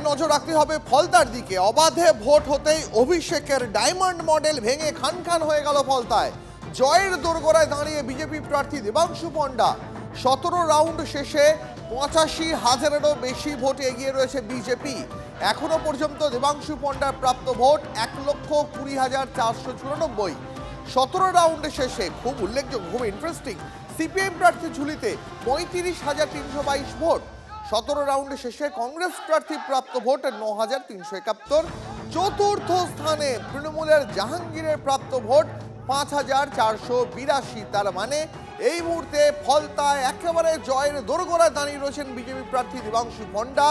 নজর রাখতে হবে ফলতার দিকে। অবাধে ভোট হতেই অভিষেকের ডায়মন্ড মডেল ভেঙে খান খান হয়ে গেল ফলতায়। জয়ের দোরগোড়ায় দাঁড়িয়ে বিজেপি প্রার্থী দেবাংশু পণ্ডা। 17 রাউন্ড শেষে 85,000-এরও বেশি ভোটে এগিয়ে রয়েছে বিজেপি। এখনো পর্যন্ত দেবাংশু পণ্ডার প্রাপ্ত ভোট 1,20,494। 17 রাউন্ড শেষে খুব উল্লেখযোগ্য, খুব ইন্টারেস্টিং, সিপিএম প্রার্থী ঝুলিতে 35,322 ভোট। 17 রাউন্ড শেষে কংগ্রেস প্রার্থী প্রাপ্ত ভোট 9,371। চতুর্থ স্থানে তৃণমূলের জাহাঙ্গীরের প্রাপ্ত ভোট 5,482। তার মানে এই মুহূর্তে ফলতায় একেবারে জয়ের দোরগোড়ায় দাঁড়িয়ে রয়েছেন বিজেপি প্রার্থী দেবাংশু পণ্ডা।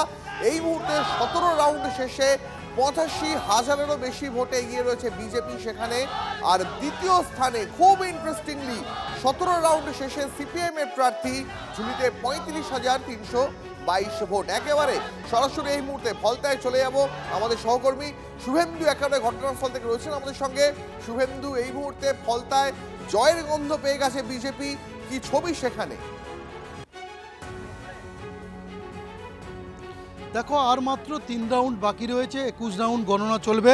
এই মুহূর্তে 17 রাউন্ড শেষে 85,000-এরও বেশি ভোটে এগিয়ে রয়েছে বিজেপি সেখানে। আর দ্বিতীয় স্থানে খুব ইন্টারেস্টিংলি 17 রাউন্ড শেষে সিপিএম এর প্রার্থী ঝুলিতে 35,322 ভোট। একেবারে সরাসরি এই মুহূর্তে ফলতায় চলে যাব। আমাদের সহকর্মী শুভেন্দু একেবারে ঘটনাস্থল থেকে রয়েছেন আমাদের সঙ্গে। শুভেন্দু, এই মুহূর্তে ফলতায় জয়ের গন্ধ পেয়ে গেছে বিজেপি, কি ছবি সেখানে? দেখো, আর মাত্র 3 রাউন্ড বাকি রয়েছে, 21 রাউন্ড গণনা চলবে।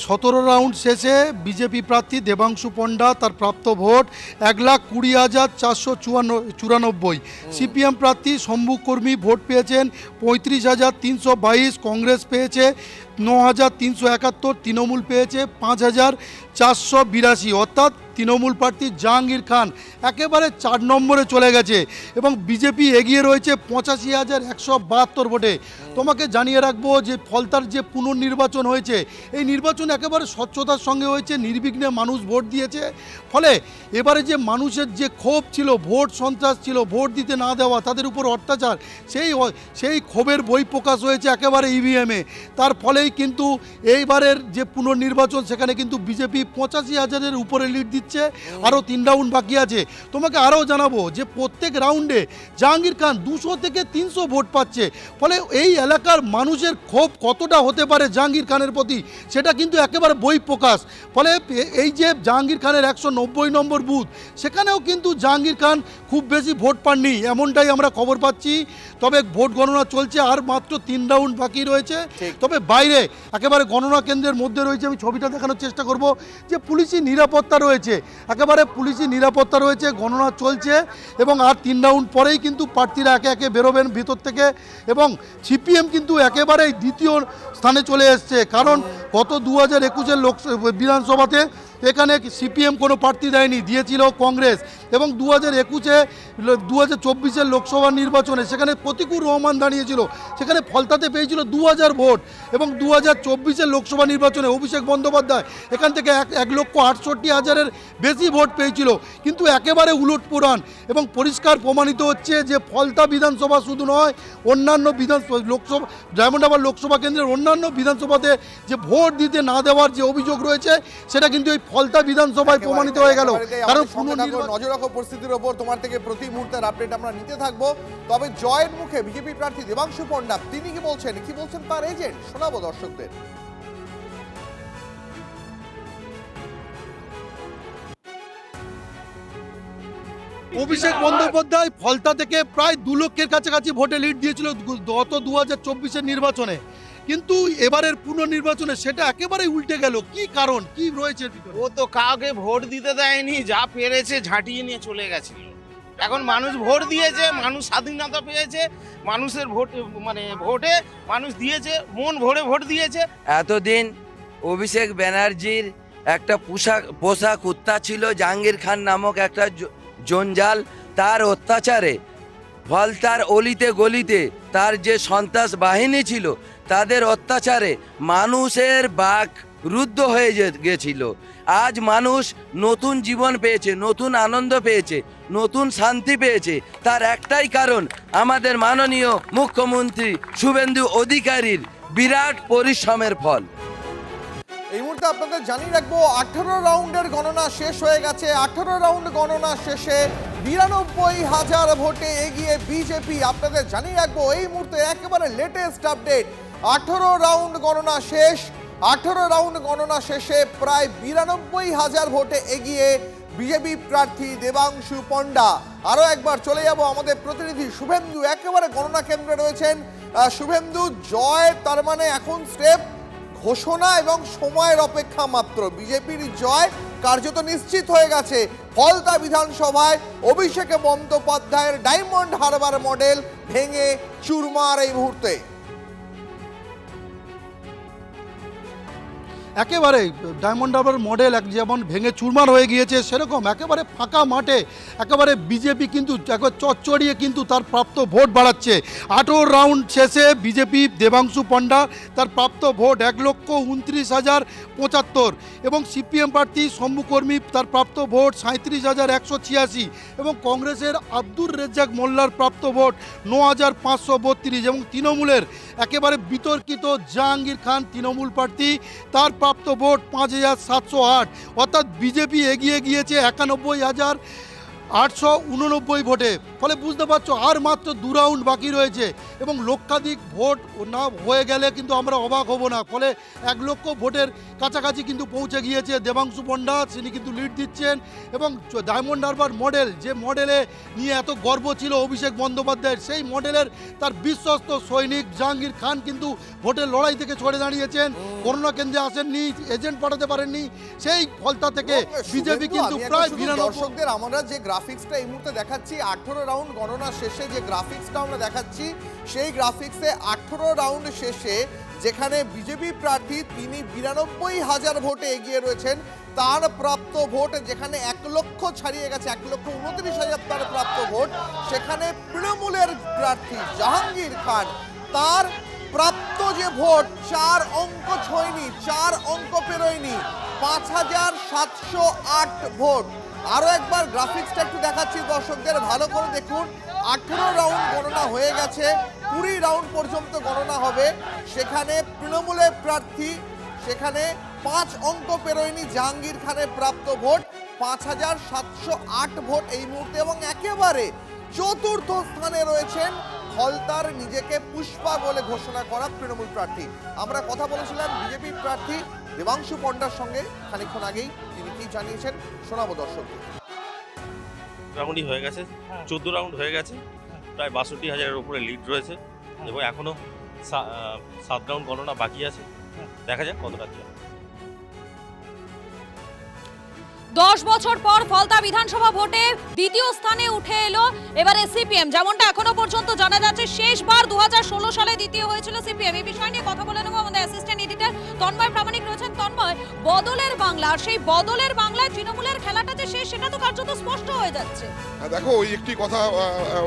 17 রাউন্ড শেষে বিজেপি প্রার্থী দেবাংশু পণ্ডা তার প্রাপ্ত ভোট 1,20,494। সিপিএম প্রার্থী শম্ভু কর্মী ভোট পেয়েছেন 35,322, কংগ্রেস পেয়েছে 9,371, তৃণমূল পেয়েছে 5,482। অর্থাৎ তৃণমূল প্রার্থী জাহাঙ্গীর খান একেবারে 4 নম্বরে চলে গেছে এবং বিজেপি এগিয়ে রয়েছে 85,172 ভোটে। তোমাকে জানিয়ে রাখবো যে ফলতার যে পুনর্নির্বাচন হয়েছে, এই নির্বাচন একেবারে স্বচ্ছতার সঙ্গে হয়েছে, নির্বিঘ্নে মানুষ ভোট দিয়েছে। ফলে এবারে যে মানুষের যে ক্ষোভ ছিল, ভোট সন্ত্রাস ছিল, ভোট দিতে না দেওয়া, তাদের উপর অত্যাচার, সেই ক্ষোভের বহিঃপ্রকাশ হয়েছে একেবারে ইভিএমে। তার ফলেই কিন্তু এইবারের যে পুনর্নির্বাচন সেখানে কিন্তু বিজেপি 85,000-এর উপরে লিড দিচ্ছে। আরও 3 রাউন্ড বাকি আছে। তোমাকে আরও জানাবো যে প্রত্যেক রাউন্ডে জাহাঙ্গীর খান 200 থেকে 300 ভোট পাচ্ছে। ফলে এই এলাকার মানুষের ক্ষোভ কতটা হতে পারে জাহাঙ্গীর খানের প্রতি, সেটা কিন্তু একেবারে বহিঃপ্রকাশ। ফলে এই যে জাহাঙ্গীর খানের 190 নম্বর বুথ, সেখানেও কিন্তু জাহাঙ্গীর খান খুব বেশি ভোট পাননি, এমনটাই আমরা খবর পাচ্ছি। তবে ভোট গণনা চলছে, আর মাত্র 3 রাউন্ড বাকি রয়েছে। তবে বাইরে একেবারে গণনা কেন্দ্রের মধ্যে রয়েছে, আমি ছবিটা দেখানোর চেষ্টা করব, যে পুলিশি নিরাপত্তা রয়েছে, একেবারে পুলিশি নিরাপত্তা রয়েছে, গণনা চলছে এবং আর 3 রাউন্ড পরেই কিন্তু প্রার্থীরা একে একে বেরোবেন ভিতর থেকে। এবং সিপিএম কিন্তু একেবারেই দ্বিতীয় স্থানে চলে এসছে, কারণ গত 2021-এর বিধানসভাতে এখানে সিপিএম কোনো প্রার্থী দেয়নি, দিয়েছিল কংগ্রেস। এবং 2024-এর লোকসভা নির্বাচনে সেখানে প্রতিকুর রহমান দাঁড়িয়েছিল, সেখানে ফলতাতে পেয়েছিল 2,000 ভোট। এবং 2024-এর লোকসভা নির্বাচনে অভিষেক বন্দ্যোপাধ্যায় এখান থেকে 1,68,000-এর বেশি ভোট পেয়েছিল। কিন্তু একেবারে উলটপুরাণ এবং পরিষ্কার প্রমাণিত হচ্ছে যে ফলতা বিধানসভা শুধু নয়, অন্যান্য লোকসভা ডায়মন্ড হারবার লোকসভা কেন্দ্রের অন্যান্য বিধানসভাতে যে ভোট দিতে না দেওয়ার যে অভিযোগ রয়েছে, সেটা কিন্তু এই ফলতা বিধানসভায় প্রমাণিত হয়ে গেল। কারণ নজর রাখো পরিস্থিতির ওপর, তোমার থেকে প্রতি মুহূর্তের আপডেট আমরা নিতে থাকবো। তবে জয়ের মুখে বিজেপি প্রার্থী দেবাংশু পণ্ডা তিনি কি বলছেন তার এজেন্ট শোনাবো দর্শকদের। অভিষেক বন্দ্যোপাধ্যায় ফলতা থেকে প্রায় 2 লক্ষের কাছাকাছি ভোটে লিড দিয়েছিল গত 2024-এর নির্বাচনে, কিন্তু এবারের পুনর্নির্বাচনে সেটা একেবারেই উল্টে গেল। কি কারণ, কি রয়েছে? ও তো কাউকে ভোট দিতে দেয়নি, যা পেরেছে ঝাঁটিয়ে নিয়ে চলে গেছিল। এখন মানুষ ভোট দিয়েছে, মানুষ স্বাধীনতা পেয়েছে, মানুষের ভোট ভোটে মানুষ দিয়েছে, মন ভরে ভোট দিয়েছে। এতদিন অভিষেক ব্যানার্জির একটা পোষা কুত্তা ছিল জাহাঙ্গীর খান নামক একটা জঞ্জাল, তার অত্যাচারে ফলতার অলিতে গলিতে তার যে সন্ত্রাস বাহিনী ছিল, তাদের অত্যাচারে মানুষের বাক রুদ্ধ হয়ে গেছিল। আজ মানুষ নতুন জীবন পেয়েছে, নতুন আনন্দ পেয়েছে, নতুন শান্তি পেয়েছে। তার একটাই কারণ, আমাদের মাননীয় মুখ্যমন্ত্রী শুভেন্দু অধিকারীর বিরাট পরিশ্রমের ফল। এই মুহূর্তে আপনাদের জানিয়ে রাখবো 18 রাউন্ডের গণনা শেষ হয়ে গেছে। 18 রাউন্ড গণনা শেষে 92,000 ভোটে এগিয়ে বিজেপি। আপনাদের জানিয়ে রাখবো এই মুহূর্তে একেবারে লেটেস্ট আপডেট। 18 রাউন্ড গণনা শেষ। 18 রাউন্ড গণনা শেষে প্রায় 92,000 ভোটে এগিয়ে বিজেপি প্রার্থী দেবাংশু পণ্ডা। আরো একবার চলে যাব আমাদের প্রতিনিধি শুভেন্দু, একেবারে গণনা কেন্দ্রে রয়েছেন। শুভেন্দু, জয় তার মানে এখন স্টেপ ঘোষণা এবং সময়ের অপেক্ষা মাত্র। বিজেপির জয় কার্যত নিশ্চিত হয়ে গেছে। ফলতা বিধানসভায় অভিষেক বন্দ্যোপাধ্যায়ের ডায়মন্ড হারবার মডেল ভেঙে চুরমার এই মুহূর্তে। একেবারে ডায়মন্ড হারবার মডেল যেমন ভেঙে চুরমার হয়ে গিয়েছে, সেরকম একেবারে ফাঁকা মাঠে একেবারে বিজেপি কিন্তু একবার চচ্চড়িয়ে কিন্তু তার প্রাপ্ত ভোট বাড়াচ্ছে। 18 রাউন্ড শেষে বিজেপি দেবাংশু পণ্ডা তার প্রাপ্ত ভোট 1,29,075 এবং সিপিএম প্রার্থী শম্ভুকর্মী তার প্রাপ্ত ভোট 37,186 এবং কংগ্রেসের আব্দুর রেজ্জাক মোল্লার প্রাপ্ত ভোট 9,532 এবং তৃণমূলের একেবারে বিতর্কিত জাহাঙ্গীর খান তৃণমূল প্রার্থী তার প্রাপ্ত ভোট 5,708, অর্থাৎ বিজেপি এগিয়ে গিয়েছে 91,889 ভোটে। ফলে বুঝতে পারছো আর মাত্র 2 রাউন্ড বাকি রয়েছে এবং লক্ষাধিক ভোট না হয়ে গেলে কিন্তু আমরা অবাক হব না। ফলে 1 লক্ষ ভোটের কাছাকাছি কিন্তু পৌঁছে গিয়েছে দেবাংশু পণ্ডা, তিনি কিন্তু লিড দিচ্ছেন। এবং ডায়মন্ড হারবার মডেল, যে মডেলে নিয়ে এত গর্ব ছিল অভিষেক বন্দ্যোপাধ্যায়ের, সেই মডেলের তার বিশ্বস্ত সৈনিক জাহাঙ্গীর খান কিন্তু ভোটের লড়াই থেকে সরে দাঁড়িয়েছেন। করোনা কেন্দ্রে আসেননি, এজেন্ট পাঠাতে পারেননি, সেই ফলতা থেকে বিজেপি কিন্তু প্রায় 92। দর্শকদের আমরা যে গ্রাফিক্সটা এই মুহূর্তে দেখাচ্ছি, 18 রাউন্ড গণনা শেষে যে গ্রাফিক্সটা আমরা দেখাচ্ছি, সেই গ্রাফিক্সে 18 রাউন্ড শেষে যেখানে বিজেপি প্রার্থী তিনি 92,000 ভোটে এগিয়ে রয়েছেন, তার প্রাপ্ত ভোট যেখানে 1 লক্ষ ছাড়িয়ে গেছে, 1,29,000 তার প্রাপ্ত ভোট, সেখানে তৃণমূলের প্রার্থী জাহাঙ্গীর খান তার প্রাপ্ত যে ভোট 4 অঙ্ক ছয়নি, 4 অঙ্ক পেরোয়নি, 5,708 ভোট। আরো একবার গ্রাফিক্সটা একটু দেখাচ্ছি দর্শকদের, ভালো করে দেখুন। 18 রাউন্ড গণনা হয়ে গেছে, 20 রাউন্ড পর্যন্ত গণনা হবে। সেখানে তৃণমূলের প্রার্থী সেখানে 5 অঙ্ক পেরোয়নি, জাহাঙ্গীর খানের প্রাপ্ত ভোট 5,708 ভোট এই মুহূর্তে। এবং একেবারে চতুর্থ স্থানে রয়েছেন ফলতার নিজেকে পুষ্পা বলে ঘোষণা করা তৃণমূল প্রার্থী। আমরা কথা বলেছিলাম বিজেপি প্রার্থী দেবাংশু পণ্ডার সঙ্গে খানিকক্ষণ আগেই, তিনি কি জানিয়েছেন শোনাবো দর্শক। রাউন্ডই হয়ে গেছে, 14 রাউন্ড হয়ে গেছে, প্রায় 62,000-এর উপরে লিড রয়েছে এবং এখনো 7 রাউন্ড গণনা বাকি আছে। দেখা যাক কতটা কি হয়। 10 বছর পর ফলতা বিধানসভা ভোটে দ্বিতীয় স্থানে উঠে এলো এবারে সিপিএম। যেমনটা এখনো পর্যন্ত জানা যাচ্ছে, শেষবার 2016 সালে দ্বিতীয় হয়েছিল সিপিএম। এই বিষয় নিয়ে কথা বলে নেব, আমাদের অ্যাসিস্ট্যান্ট এডিটর তন্ময় প্রামাণিক রয়েছেন। তন্ময়, বদলের বাংলা, আর সেই বদলের বাংলায় তৃণমূলের খেলাটা যে শেষ, সেটা তো কার্যত স্পষ্ট হয়ে যাচ্ছে। দেখো, ওই একটি কথা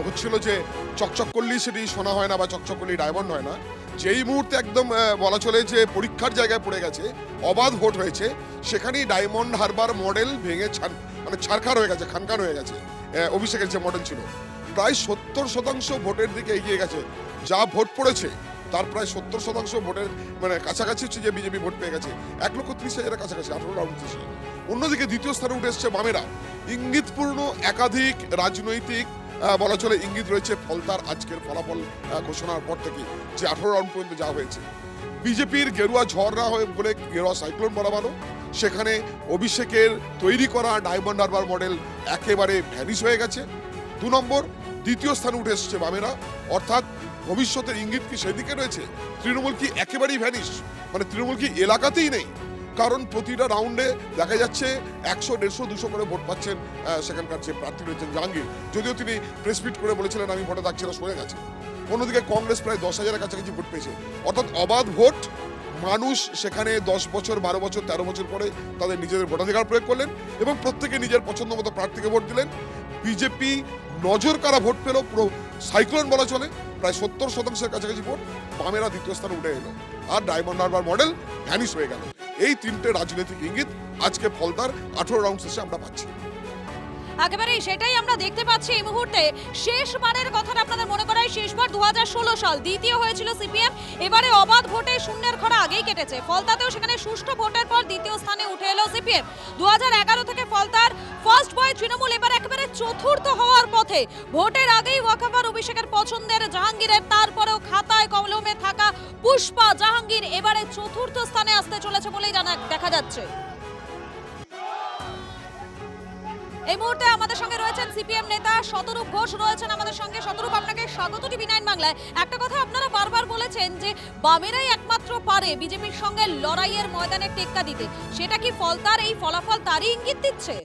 হচ্ছিল যে চকচক করলেই সেটি সোনা হয় না বা চকচক করলেই ডায়মন্ড হয় না। যেই মুহূর্তে একদম বলা চলে যে পরীক্ষার জায়গায় পড়ে গেছে, অবাধ ভোট হয়েছে, সেখানেই ডায়মন্ড হারবার মডেল ভেঙে ছারখার হয়ে গেছে, খানখান হয়ে গেছে। অভিষেকের যে মডেল ছিল প্রায় 70% ভোটের দিকে এগিয়ে গেছে। যা ভোট পড়েছে তার প্রায় 70% ভোটের কাছাকাছি হচ্ছে যে বিজেপি ভোট পেয়ে গেছে, 1,30,000-এর কাছাকাছি 18 রাউন্ড শেষে। অন্যদিকে দ্বিতীয় স্থানে উঠে এসছে বামেরা। ইঙ্গিতপূর্ণ একাধিক রাজনৈতিক বলা চলে ইঙ্গিত রয়েছে ফলতার আজকের ফলাফল ঘোষণার পর থেকে, যে 18 রাউন্ড পর্যন্ত যা হয়েছে। বিজেপির গেরুয়া ঝড় না হয়ে বলে গেরুয়া সাইক্লোন বলা ভালো, সেখানে অভিষেকের তৈরি করা ডায়মন্ড হারবার মডেল একেবারে ভ্যানিশ হয়ে গেছে। 2 নম্বর, দ্বিতীয় স্থানে উঠে এসছে বামেরা, অর্থাৎ ভবিষ্যতের ইঙ্গিত কি সেদিকে রয়েছে? তৃণমূল কি একেবারেই ভ্যানিশ, তৃণমূল কি এলাকাতেই নেই? কারণ প্রতিটা রাউন্ডে দেখা যাচ্ছে 100, 150, 200 করে ভোট পাচ্ছেন সেখানকার যে প্রার্থী রয়েছেন জাহাঙ্গীর, যদিও তিনি প্রেস মিট করে বলেছিলেন আমি ভোটে থাকছি না, সরে গেছে। অন্যদিকে কংগ্রেস প্রায় 10,000-এর কাছাকাছি ভোট পেয়েছে, অর্থাৎ অবাধ ভোট। মানুষ সেখানে 10 বছর, 12 বছর, 13 বছর পরে তাদের নিজেদের ভোটাধিকার প্রয়োগ করলেন এবং প্রত্যেকে নিজের পছন্দ মতো প্রার্থীকে ভোট দিলেন। বিজেপি নজর কারা ভোট পেল, পুরো সাইক্লোন বলা চলে, প্রায় 70%-এর কাছাকাছি ভোট। বামেরা দ্বিতীয় স্থানে উঠে এলো আর ডায়মন্ড হারবার মডেল ভ্যানিশ হয়ে গেল। এই 3টে রাজনৈতিক ইঙ্গিত আজকে ফলতার 18 রাউন্ড শেষে আমরা পাচ্ছি। একেবারে সেটাই আমরা দেখতে পাচ্ছি এই মুহূর্তে। শেষবারের কথাটা আপনাদের মনে করাই, শেষবার 2016 সাল দ্বিতীয় হয়েছিল সিপিএম। এবারে অবাধ ভোটে শূন্যের খরা আগেই কেটেছে। ফলতাতেও সেখানে সুষ্ঠু ভোটের পর দ্বিতীয় স্থানে উঠে এলো সিপিএম। 2011 থেকে ফলতার ফার্স্ট বয় তৃণমূল এবার একেবারে চতুর্থ হওয়ার পথে। ভোটের আগেই ওয়াকওভার অভিষেকের পছন্দের জাহাঙ্গীরের, তারপরেও খাতায় কলমে থাকা পুষ্পা জাহাঙ্গীর এবারে চতুর্থ স্থানে আসতে চলেছে বলেই দেখা যাচ্ছে। এই মুহূর্তে আমাদের সঙ্গে রয়েছেন সিপিএম নেতা শতরূপ ঘোষ রয়েছেন আমাদের সঙ্গে। শতরূপ, আপনাকে স্বাগত টিভি9 বাংলায়। একটা কথা আপনারা বারবার বলেছেন যে বামেরাই একমাত্র পারে বিজেপির সঙ্গে লড়াইয়ের ময়দানে টেক্কা দিতে, সেটা কি ফলতার এই ফলাফল তারই ইঙ্গিত দিচ্ছে?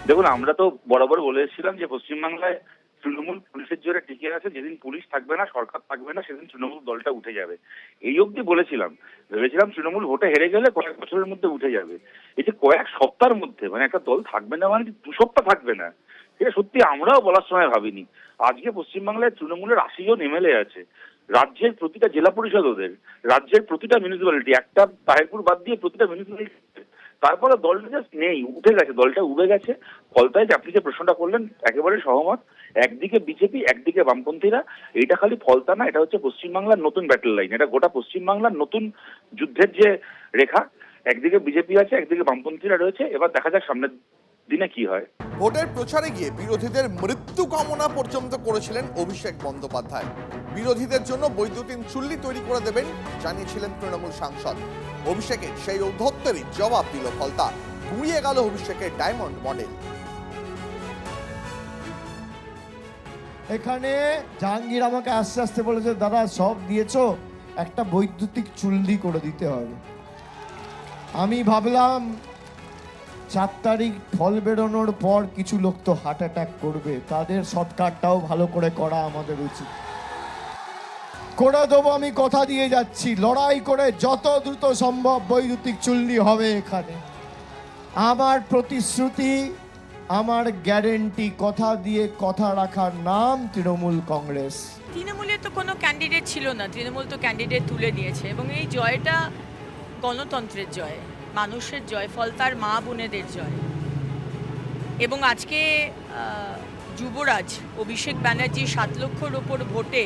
দেখুন, আমরা তো বরাবর বলে এসেছিলাম যে পশ্চিমবাংলায় তৃণমূল পুলিশের জোরে টিকে আছে, যেদিন পুলিশ থাকবে না, সরকার থাকবে না, সেদিন তৃণমূল দলটা উঠে যাবে। এই অবধি বলেছিলাম, ভেবেছিলাম তৃণমূল ভোটে হেরে গেলে কয়েক বছরের মধ্যে উঠে যাবে। এই যে কয়েক সপ্তাহের মধ্যে মানে একটা দল থাকবে না মানে 2 সপ্তাহ থাকবে না, এটা সত্যি আমরাও বলার সময় ভাবিনি। আজকে পশ্চিমবাংলায় তৃণমূলের 80 জন এমএলএ আছে, রাজ্যের প্রতিটা জেলা পরিষদ ওদের, রাজ্যের প্রতিটা মিউনিসিপ্যালিটি, একটা তাহিরপুর বাদ দিয়ে প্রতিটা মিউনিসিপ্যালিটি। তারপরে দলটা জাস্ট নেই, উঠে গেছে, দলটা উবে গেছে। ফলতায় যে আপনি যে প্রশ্নটা করলেন একেবারে সহমত। একদিকে বিজেপি, একদিকে বামপন্থীরা। এটা খালি ফলতা না, এটা হচ্ছে পশ্চিমবাংলার নতুন ব্যাটল লাইন, এটা গোটা পশ্চিমবাংলার নতুন যুদ্ধের যে রেখা। একদিকে বিজেপি আছে, একদিকে বামপন্থীরা রয়েছে। এবার দেখা যাক সামনের দিনে কি হয়। ভোটের প্রচারে গিয়ে বিরোধীদের মৃত্যু কামনা পর্যন্ত করেছিলেন অভিষেক বন্দ্যোপাধ্যায়। বিরোধীদের জন্য বৈদ্যুতিন চুল্লি তৈরি করে দেবেন জানিয়েছিলেন তৃণমূল সাংসদ। অভিষেকের সেই ঔদ্ধত্যেরই জবাব দিল ফলতা। গুঁড়িয়ে গেল অভিষেকের ডায়মন্ড মডেল। এখানে জাহাঙ্গীর আমাকে আস্তে আস্তে বলেছে, দাদা সব দিয়েছো, একটা বৈদ্যুতিক চুল্লি করে দিতে হবে। আমি ভাবলাম 4 তারিখ ফল বেরোনোর পর কিছু লোক তো হার্ট অ্যাটাক করবে, তাদের শর্টকাটটাও ভালো করে করা আমাদের উচিত। করে দেবো, আমি কথা দিয়ে যাচ্ছি, লড়াই করে যত দ্রুত সম্ভব বৈদ্যুতিক চুল্লি হবে এখানে। আমার প্রতিশ্রুতি, আমার গ্যারেন্টি, কথা দিয়ে কথা রাখার নাম তৃণমূল কংগ্রেস। তৃণমূলের তো কোনো ক্যান্ডিডেট ছিল না, তৃণমূল তো ক্যান্ডিডেট তুলে নিয়েছে এবং এই জয়টা গণতন্ত্রের জয়, মানুষের জয়, ফলতার মা বোনেদের জয়। এবং আজকে যুবরাজ অভিষেক ব্যানার্জি 7 লক্ষর ওপর ভোটে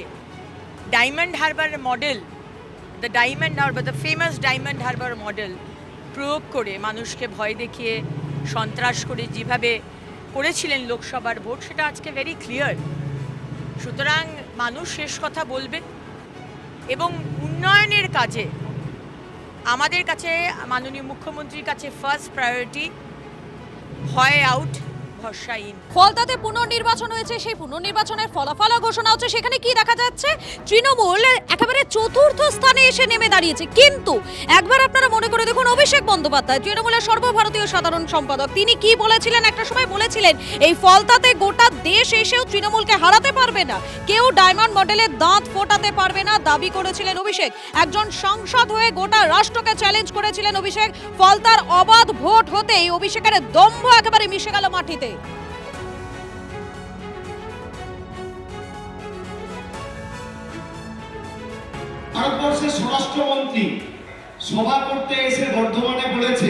diamond Harbour model, the famous diamond Harbour model প্রয়োগ করে মানুষকে ভয় দেখিয়ে সন্ত্রাস করে যেভাবে করেছিলেন লোকসভার ভোট, সেটা আজকে ভেরি ক্লিয়ার। সুতরাং মানুষ শেষ কথা বলবে এবং উন্নয়নের কাজে আমাদের কাছে মাননীয় মুখ্যমন্ত্রীর কাছে ফার্স্ট প্রায়োরিটি, ভয় আউট, ভরসা ইন। ফলতাতে পুনর্নির্বাচন হয়েছে, সেই পুনর্নির্বাচনের ফলাফল ঘোষণা হচ্ছে। সেখানে কি দেখা যাচ্ছে? তৃণমূল একেবারে 4র্থ স্থানে এসে নেমে দাঁড়িয়েছে। কিন্তু একবার আপনারা মনে করে দেখুন, অভিষেক বন্দ্যোপাধ্যায় তৃণমূলের সর্বভারতীয় সাধারণ সম্পাদক, তিনি কি বলেছিলেন? একটা সময় বলেছিলেন এই ফলতাতে গোটা দেশ এসেও তৃণমূলকে হারাতে পারবে না, কেউ ডায়মন্ড মডেলের দাঁত ফোটাতে পারবে না, দাবি করেছিলেন অভিষেক। একজন সাংসদ হয়ে গোটা রাষ্ট্রকে চ্যালেঞ্জ করেছিলেন অভিষেক। ফলতার অবাধ ভোট হতেই অভিষেকের দম্ভ একেবারে মিশে গেল মাটিতে। ভারতবর্ষের স্বরাষ্ট্রমন্ত্রী সভা করতে এসে বর্ধমানে বলেছে,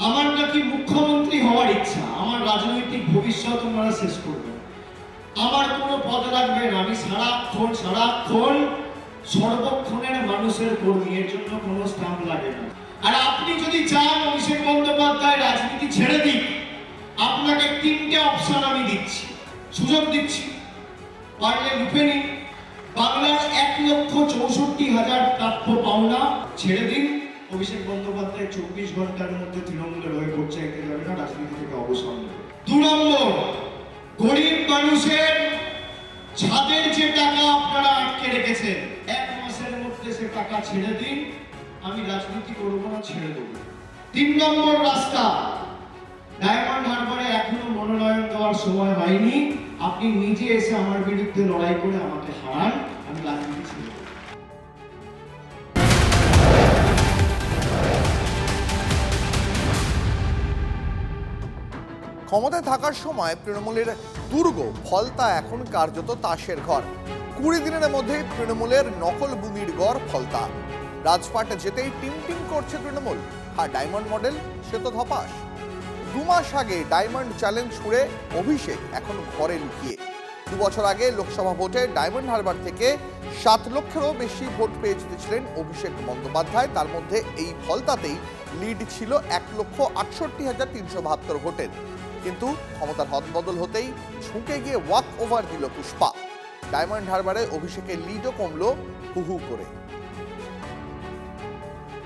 আমার নাকি মুখ্যমন্ত্রী হওয়ার ইচ্ছা, আমার রাজনৈতিক ভবিষ্যৎ ওনারা শেষ করবেন, আমার কোনো পদ লাগবে না, আমি সারাক্ষণ সর্বক্ষণের মানুষের কর্মী, এর জন্য কোনো স্ট্যাম্প লাগে না। আর আপনি যদি চান অভিষেক বন্দ্যোপাধ্যায় রাজনীতি ছেড়ে দিন, আপনাকে 3টে অপশন আমি দিচ্ছি, সুযোগ দিচ্ছি, পারলে লুপে নিন। বাংলার 1,64,000 প্রাপ্য পাওনা ছেড়ে দিন। অভিষেক বন্দ্যোপাধ্যায় 24 ঘন্টার মধ্যে তৃণমূলের হয়ে পঞ্চায়েতে যাবে না, রাজনীতি থেকে অবসর নেবে। 2 নম্বর, গরিব মানুষের ছাদের যে টাকা আপনারা আটকে রেখেছেন, 1 মাসের মধ্যে সে টাকা ছেড়ে দিন, আমি রাজনীতি করবো না, ছেড়ে দেবো। 3 নম্বর রাস্তা, ডায়মন্ড হারবারে এখনো মনোনয়ন দেওয়ার সময় হয়নি, আপনি নিজে এসে আমার বিরুদ্ধে লড়াই করে আমাকে হারান, আমি রাজনীতি ছেড়ে দেব। ক্ষমতায় থাকার সময় তৃণমূলের দুর্গ ফলতা এখন কার্যত তাসের ঘর। 20 দিনের মধ্যে তৃণমূলের নকল ভূমির গড় ফলতা। রাজপাটে যেতেই টিম টিম করছে তৃণমূল, আর ডায়মন্ড মডেল সে তো ধপাস। 2 মাস আগে ডায়মন্ড চ্যালেঞ্জ ছুড়ে অভিষেক এখন ঘরে লুকিয়ে। 2 বছর আগে লোকসভা ভোটে ডায়মন্ড হারবার থেকে 7 লক্ষেরও বেশি ভোট পেয়ে জিতেছিলেন অভিষেক বন্দ্যোপাধ্যায়। তার মধ্যে এই ফলতাতেই লিড ছিল 1,68,372 ভোটের। কিন্তু ক্ষমতার হদবদল হতেই ঝুঁকে গিয়ে ওয়াক ওভার দিল পুষ্পা। ডায়মন্ড হারবারে অভিষেকের লিডও কমলো হু হু করে।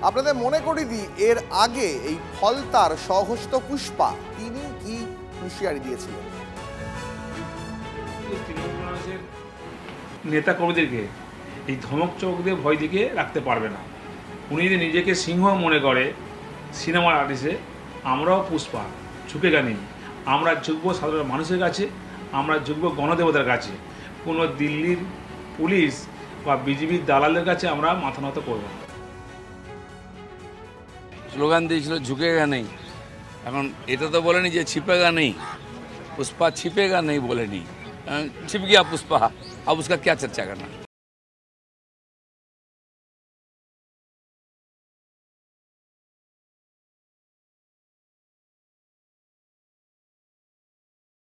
আপনাদের মনে করিয়ে দিই, এর আগে এই ফলতার সহস্ত পুষ্পা তিনি কি হুঁশিয়ারি দিয়েছিলেন। তৃণমূল কংগ্রেসের নেতা কর্মীদেরকে এই ধমক চমক দিয়ে ভয় দিকে রাখতে পারবে না। উনি যদি নিজেকে সিংহ মনে করে সিনেমার আর্টিস্টে, আমরাও পুষ্পা, ঝুঁকে নেই। আমরা ঝুঁকবো সাধারণ মানুষের কাছে, আমরা ঝুঁকবো গণদেবতার কাছে। কোনো দিল্লির পুলিশ বা বিজেপির দালালের কাছে আমরা মাথা নত করবো না। স্লোগান দিয়েছিল ঝুঁকেগা নেই, এখন এটা তো বলেনি যে ছিপেগা নেই, पुष्पा छिपेगा नहीं बोले नहीं, छिप गया पुष्पा, अब उसका क्या चर्चा करना।